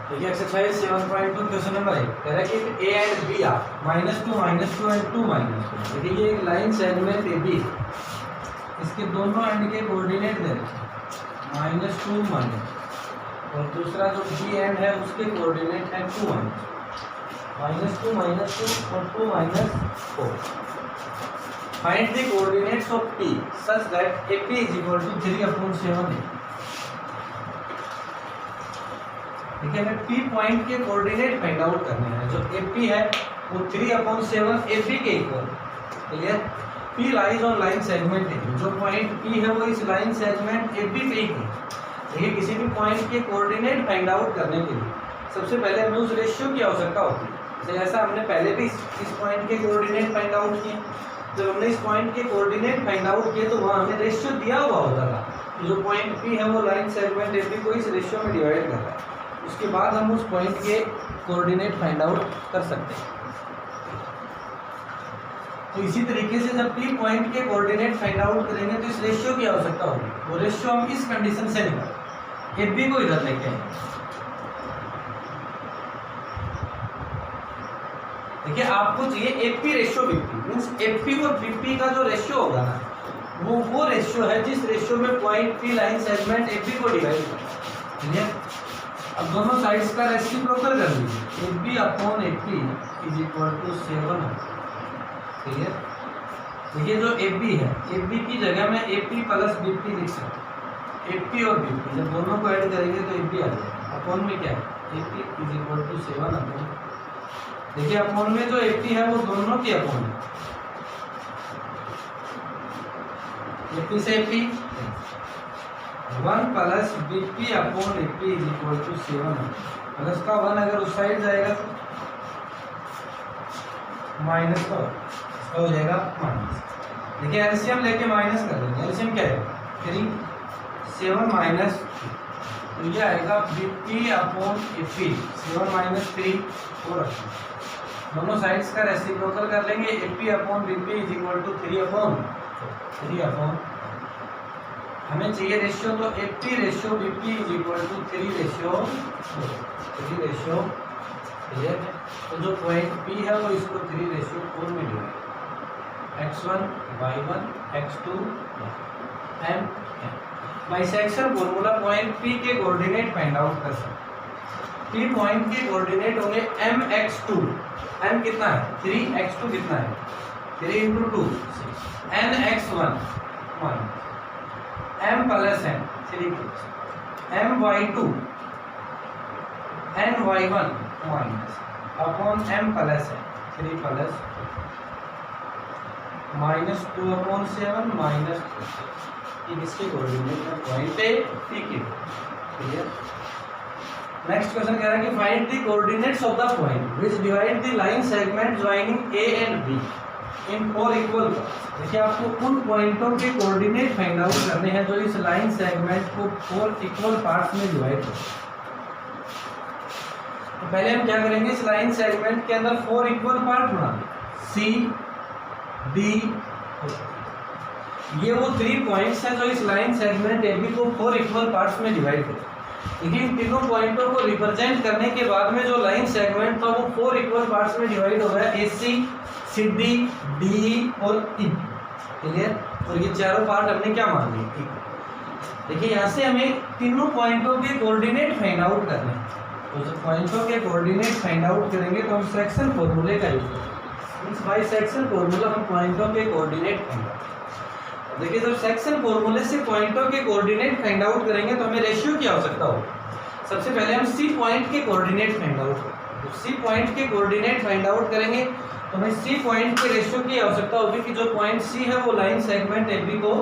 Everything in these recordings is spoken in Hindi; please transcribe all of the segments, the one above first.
देखिए एक्सरसाइज 7.2 क्वेश्चन नंबर 1 कह रहा है कि A and B are -2 and 2 -2। देखिए ये एक लाइन सेगमेंट ए बी, इसके दोनों एंड के कोऑर्डिनेट दे रखे -2 और दूसरा जो बी एंड है उसके कोऑर्डिनेट है 2 -2 और 2 -4। Find the coordinates of P such that AP = 3/7। ठीक है, हमें P पॉइंट के कोऑर्डिनेट फाइंड आउट करने हैं। जो AP है वो 3/7 AP के equal. Clear? P lies on line segment है, जो पॉइंट P है वो इस लाइन सेगमेंट AP पे ही है। देखिए किसी भी पॉइंट के कोऑर्डिनेट फाइंड आउट करने के लिए सबसे पहले हमें उस रेशियो की आवश्यकता होती है। जैसा हमने पहले भी इस पॉइंट के कोऑर्डिनेट फाइंड आउट किए। जब हमने इस पॉइंट के कोऑर्डिनेट फाइंड आउट किए तो वहाँ हमें रेशियो दिया हुआ होता था। जो पॉइंट P है वो लाइन सेगमेंट AP को इस रेशियो में डिवाइड कर रहा है। उसके बाद हम उस पॉइंट के कोऑर्डिनेट फाइंड आउट कर सकते हैं। तो इसी तरीके से जब P पॉइंट के कोऑर्डिनेट फाइंड आउट करेंगे तो इस रेशियो की आवश्यकता होगी। वो रेशियो हम इस कंडीशन से निकालें, AP को इधर लेके आएंगे। देखिए आपको चाहिए AP ratio BP, means AP और BP का जो रेशियो होगा ना वो रेशियो है जिस रेशियो में point P line segment AP को डिवाइड करता है। क्लियर? अब दोनों साइड्स का रेसिप्रोकल कर लीजिए। AP/AP = 7। क्लियर? देखिए जो AB है AB की जगह में AP + BP लिख सकते हैं। AP और BP जब दोनों को ऐड करेंगे तो AP आ जाएगा। अपॉन में क्या है? AP = 7 upon. देखिए अपॉन में जो AP है वो दोनों की अपॉन है। AP से AP 1 + BP/AP = 7। प्लस का 1 अगर उस साइड जाएगा तो माइनस का हो जाएगा माइनस। देखिए एलसीएम लेके माइनस कर देंगे। एलसीएम क्या है? 3 7 माइनस, तो ये आएगा BP/AP 7 - 3 4। दोनों साइड्स का रेसिप्रोकल कर लेंगे। AP/BP = 3/3। हमें चाहिए रेशियो, तो AP रेशियो BP = 3/4। क्लियर है? तो जो पॉइंट P है वो इसको 3/4 में divide, x1 y1 x2 m। Bisection formula point P के कोऑर्डिनेट फाइंड आउट कर सकते हैं। P पॉइंट के कोऑर्डिनेट होंगे mx2। m कितना है? 3। x2 कितना है? 3 × 2 6। nx1 1 m + n 3 my2 ny1 minus upon m + n 3 + -2/7 -2। इसके कोऑर्डिनेट में पॉइंट है P के। क्लियर? नेक्स्ट क्वेश्चन कह रहा है कि find the coordinates of the point which divide the line segment joining A and B in 4 equal parts. देखिए आपको उन पॉइंटों के कोऑर्डिनेट फाइंड आउट करने हैं जो इस लाइन सेगमेंट को 4 इक्वल पार्ट्स में डिवाइड करते हैं। तो पहले हम क्या करेंगे, इस लाइन सेगमेंट के अंदर 4 इक्वल पार्ट बना दें। C D ये वो 3 पॉइंट्स हैं जो इस लाइन सेगमेंट AB को 4 इक्वल पार्ट्स में डिवाइड करते हैं। लेकिन तीनों पॉइंटों को रिप्रेजेंट करने के बाद में जो लाइन सेगमेंट था वो 4 इक्वल पार्ट्स में डिवाइड हो गया। AC CD DE और E। क्लियर? और ये चारों पार्ट हमने क्या मान लिए? देखिए यहाँ से हमें तीनों पॉइंटों के कोऑर्डिनेट फाइंड आउट करने हैं। तो जब पॉइंटों के कोऑर्डिनेट फाइंड आउट करेंगे तो हम सेक्शन फॉर्मूले का यूज करेंगे। मींस बाय सेक्शन फॉर्मूला हम पॉइंटों के कोऑर्डिनेट फाइंड आउट। देखिए जब सेक्शन फॉर्मूले से पॉइंटों के कोऑर्डिनेट फाइंड आउट करेंगे तो हमें रेशियो की आवश्यकता होगी। सबसे पहले हम C पॉइंट के कोऑर्डिनेट फाइंड आउट करेंगे। तो C पॉइंट के कोऑर्डिनेट फाइंड आउट करेंगे तो हमें C पॉइंट के रेशियो की आवश्यकता होगी कि जो पॉइंट C है वो लाइन सेगमेंट AB को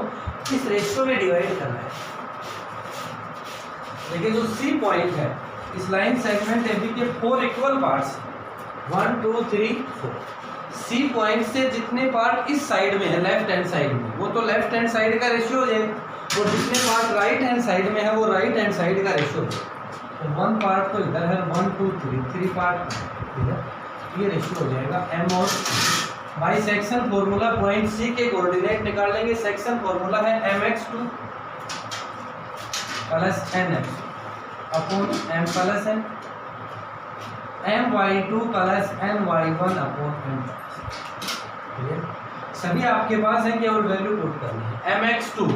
किस रेशियो में डिवाइड करना है। देखिए जो C पॉइंट है इस लाइन सेगमेंट AB के 4 इक्वल पार्ट्स 1 2 3 4। C पॉइंट से जितने पार्ट इस साइड में है लेफ्ट हैंड साइड में वो तो लेफ्ट हैंड साइड का रेशियो हो जाएगा और जितने पार्ट राइट हैंड साइड में है वो राइट हैंड साइड का रेशियो हो जाएगा। तो 1 पार्ट तो इधर है 1 2 3 पार्ट इधर, ये रेशियो हो जाएगा m और by section formula point C के कोऑर्डिनेट निकाल लेंगे। सेक्शन फॉर्मूला है mx2 + nx upon m + n my2 plus my1 upon m। सभी आपके पास है, केवल वैल्यू पुट करनी है। mx2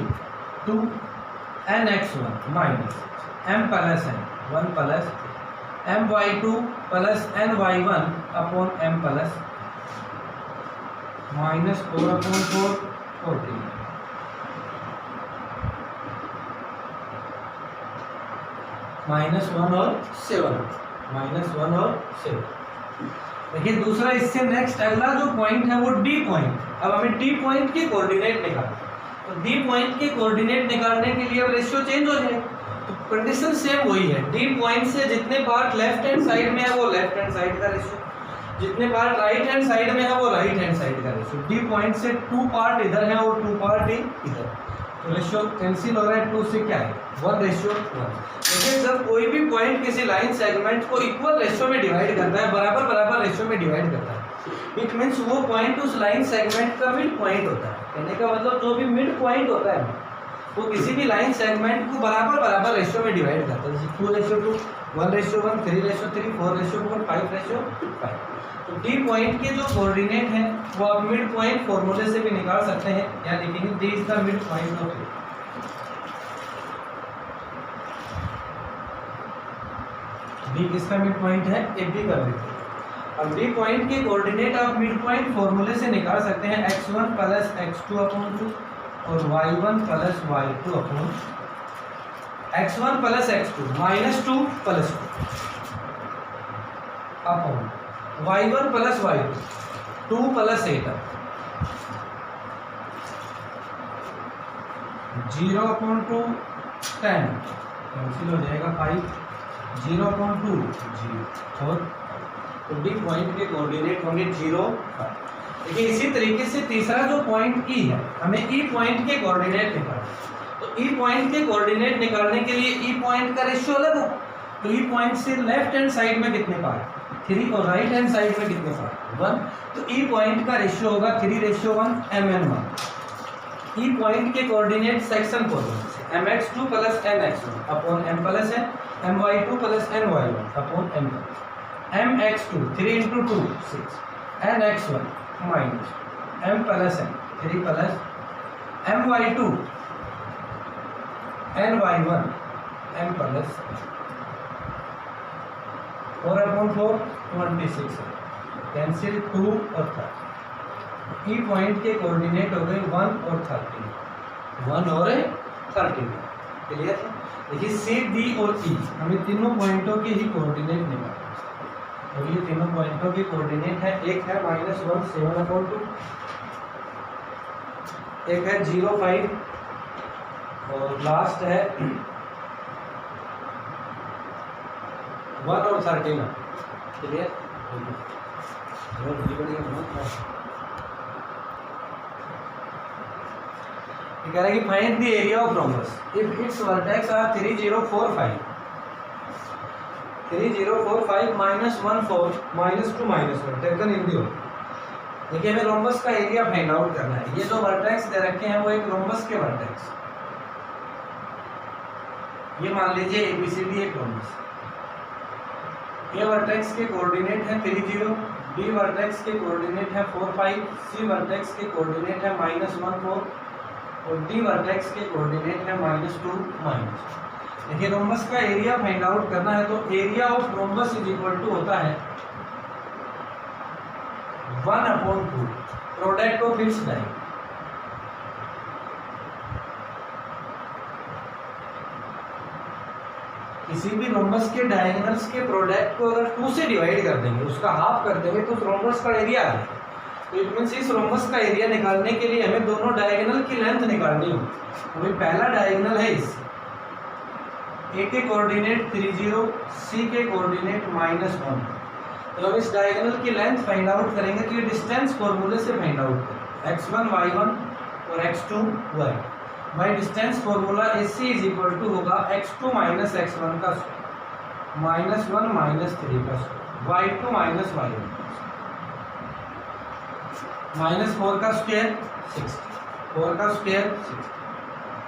2 nx1 minus m plus n 1 plus my2 plus ny1 upon m plus minus 4 upon 4 14 -1 और 7 -1 और 7। देखिए दूसरा, इससे नेक्स्ट अगला जो पॉइंट है वो डी पॉइंट। अब हमें डी पॉइंट के कोऑर्डिनेट निकालना, तो डी पॉइंट के कोऑर्डिनेट निकालने के लिए अब रेशियो चेंज हो जाएगा। तो कंडीशन सेम वही है, डी पॉइंट से जितने पार्ट लेफ्ट हैंड साइड में है वो लेफ्ट हैंड साइड का रेशियो, जितने पार्ट राइट हैंड साइड में है वो राइट हैंड साइड का रेशियो। डी पॉइंट से 2 पार्ट इधर है और 2 पार्ट इधर, तो रेशियो कैंसिल हो रहा है, 2 से क्या है 1:1। लेकिन जब कोई भी पॉइंट किसी लाइन सेगमेंट को इक्वल रेशियो में डिवाइड करता है, बराबर बराबर रेशियो में डिवाइड करता है, इट मीन्स वो पॉइंट उस लाइन सेगमेंट का मिड पॉइंट होता है। कहने का मतलब जो भी मिड पॉइंट होता है वो किसी भी लाइन सेगमेंट को बराबर बराबर रेशियो में डिवाइड करता है, जैसे 2:2 1:1 3:3 4:4 5:5। तो डी पॉइंट के जो कोऑर्डिनेट हैं वो आप मिड पॉइंट फॉर्मूले से भी निकाल सकते हैं, या लिखेंगे D is the mid point of it. D किसका मिड पॉइंट है, ए बी का मिड पॉइंट। अब डी पॉइंट के कोऑर्डिनेट आप मिड पॉइंट फॉर्मूले से निकाल सकते हैं, x1 प्लस x2 अपॉन 2 और y1 plus y2 upon x1 plus x2 -2 plus 2 upon y1 plus y2 2 plus 8 0/2 10 cancel हो जाएगा 5 0/2 0 और तो डी पॉइंट के कोऑर्डिनेट होंगे 0 5। देखिए इसी तरीके से तीसरा जो पॉइंट ई है, हमें ई पॉइंट के कोऑर्डिनेट निकालना। तो ई पॉइंट के कोऑर्डिनेट निकालने के लिए ई पॉइंट का रेशियो अलग हो। तो ई पॉइंट से लेफ्ट हैंड साइड में कितने पार्ट 3 और राइट हैंड साइड में कितने पार्ट 1। तो ई पॉइंट का रेशियो होगा 3:1 mn1। ई पॉइंट के कोऑर्डिनेट सेक्शन फॉर्मूले से mx2 plus nx1 upon m plus n my2 plus ny1 upon m। mx2 3 × 2 6 nx1 minus m plus n 3 plus my2 ny1 m plus 4/4 26 cancel 2 और 3। ई पॉइंट के कोऑर्डिनेट हो गए 1 और 13 क्लियर है। देखिए सी डी और ई हमें तीनों पॉइंटों के ही कोऑर्डिनेट निकालना, और ये तीनों पॉइंटों के कोऑर्डिनेट है, एक है -1 7/2, एक है 0 5 और लास्ट है 1 और 13। क्लियर। कह रहा है कि find the area of rhombus if it's vertex are 3 0 4 5 -1 4 -2 -1 taken in दी। देखिए हमें रोम्बस का एरिया फाइंड आउट करना है। ये जो वर्टेक्स दे रखे हैं वो एक रोम्बस के वर्टेक्स, ये मान लीजिए ABCD एक रोम्बस। ए वर्टेक्स के कोऑर्डिनेट है 3 0, बी वर्टेक्स के कोऑर्डिनेट है 4 5, सी वर्टेक्स के कोऑर्डिनेट है -1 4 और डी वर्टेक्स के कोऑर्डिनेट है -2 -। देखिए रोम्बस का एरिया फाइंड आउट करना है, तो area of rhombus is equal to होता है 1/2 प्रोडक्ट ऑफ इट्स डायगोनल। किसी भी रोम्बस के डायगोनल्स के प्रोडक्ट को अगर 2 से डिवाइड कर देंगे, उसका हाफ कर देंगे, तो उस रोम्बस का एरिया आ जाएगा। तो इट मीन्स इस रोम्बस का एरिया निकालने के लिए हमें दोनों डायगोनल की लेंथ निकालनी होगी। हमें पहला डायगोनल है इस ए के कोऑर्डिनेट 3 0, सी के कोऑर्डिनेट -1। तो हम इस डायगोनल की लेंथ फाइंड आउट करेंगे, तो ये डिस्टेंस फॉर्मूले से फाइंड आउट करेंगे। x1 y1 और x2 y। By distance formula AC is equal to होगा x2 - x1 का स्क्वायर -1 - 3 का स्क्वायर y2 - y1 -4 का स्क्वायर 60, 4 का स्क्वायर 60,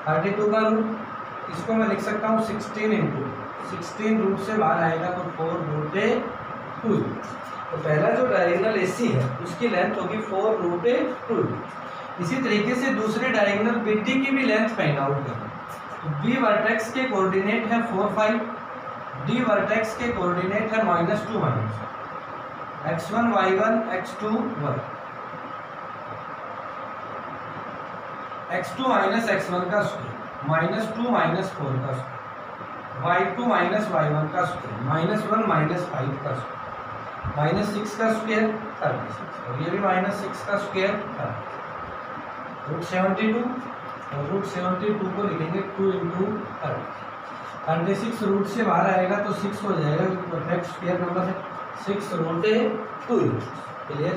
32 का रूट, इसको मैं लिख सकता हूँ 16 × 16 रूट से बाहर आएगा तो 4 √3 2 यूनिट्स। तो पहला जो डायगोनल AC है उसकी लेंथ होगी 4√2 यूनिट्स। इसी तरीके से दूसरे डायगोनल BD की भी लेंथ फाइंड आउट करना। तो B वर्टेक्स के कोऑर्डिनेट है 4 5, D वर्टेक्स के कोऑर्डिनेट है -2 x1 y1 x2 y, x2 - x1 का स्क्वायर -2 - 4 का स्क्वायर, y2 - y1 का स्क्वायर -1 - 5 का स्क्वायर, -6 का स्क्वायर 36, और ये भी -6 का स्क्वायर 72, और √72 को लिखेंगे 2 × 36 रूट से बाहर आएगा तो 6 हो जाएगा, परफेक्ट स्क्वायर नंबर है 6√2 यूनिट्स। क्लियर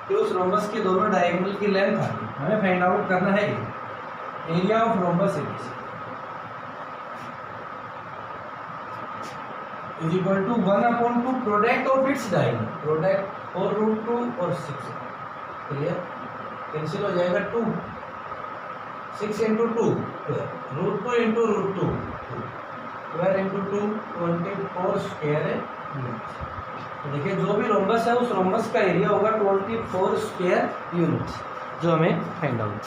कि उस रोम्बस के दोनों डायगोनल की लेंथ आ गई। हमें फाइंड आउट करना है area of rhombus ABC is equal to 1/2 product of its diagonal, product और √2 और 6। क्लियर, कैंसिल हो जाएगा 2, 6 × 2 √2 × √2 12 × 2 24 स्क्वायर है। तो देखिए जो भी रोम्बस है उस रोम्बस का एरिया होगा 24 स्क्वायर यूनिट्स, जो हमें फाइंड आउट